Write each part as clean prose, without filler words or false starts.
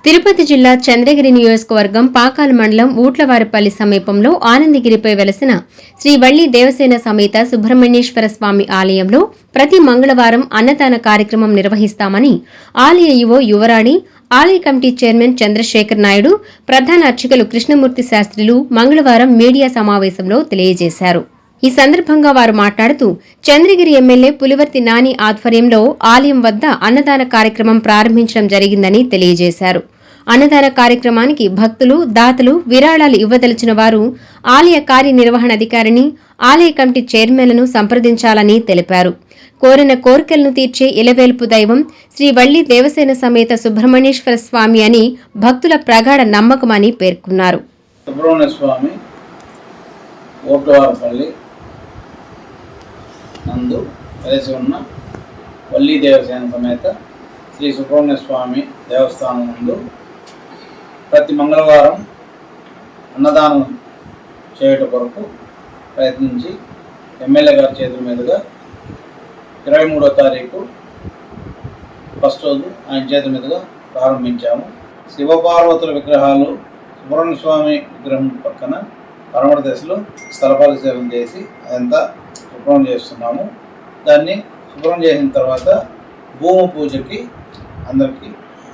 తిరుపతి జిల్లా చంద్రగిరి నియోజకవర్గం పాకాల మండలం ఊట్లవారిపల్లి సమీపంలో ఆనందగిరిపై వెలసిన శ్రీ వల్లి దేవసేన సమేత సుబ్రహ్మణ్యేశ్వర స్వామి ఆలయంలో ప్రతి మంగళవారం అన్నదాన కార్యక్రమం నిర్వహిస్తామని ఆలయ ఈవో యువరాణి, ఆలయ కమిటీ చైర్మన్ చంద్రశేఖర్ నాయుడు, ప్రధాన అర్చకులు కృష్ణమూర్తి శాస్త్రులు మంగళవారం మీడియా సమావేశంలో తెలియజేశారు. ఈ సందర్భంగా వారు మాట్లాడుతూ చంద్రగిరి ఎమ్మెల్యే పులివర్తి నాని ఆధ్వర్యంలో ఆలయం వద్ద అన్నదాన కార్యక్రమం ప్రారంభించడం జరిగిందని తెలియజేశారు. అన్నదాన కార్యక్రమానికి భక్తులు, దాతలు విరాళాలు ఇవ్వదలిచిన వారు ఆలయ కార్యనిర్వహణాధికారిని, ఆలయ కమిటీ చైర్మన్లను సంప్రదించాలని తెలిపారు. కోరిన కోరికలను తీర్చే ఇలవేల్పు దైవం శ్రీ వల్లి దేవసేన సమేత సుబ్రహ్మణ్యేశ్వర స్వామి అని భక్తుల ప్రగాఢ నమ్మకమని పేర్కొన్నారు. నందు కలిసి ఉన్న వల్లి దేవసేన సమేత శ్రీ సుబ్రహ్మణ్య స్వామి దేవస్థానం నందు ప్రతి మంగళవారం అన్నదానం చేయట కొరకు ప్రయత్నించి ఎమ్మెల్యే గారి చేతుల మీదుగా 23వ తారీఖు ఫస్ట్ రోజు ఆయన చేతుల మీదుగా ప్రారంభించాము. శివపార్వతుల విగ్రహాలు సుబ్రహ్మణ్య స్వామి విగ్రహం పక్కన పరమట దశలో స్థల పరిశీలన చేసి అదంతా శుభ్రం చేస్తున్నాము. దాన్ని శుభ్రం చేసిన తర్వాత భూమి పూజకి అందరికీ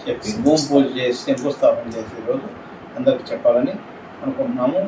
చెప్పి భూమి పూజ చేసి శంకుస్థాపన చేసే రోజు అందరికీ చెప్పాలని అనుకుంటున్నాము.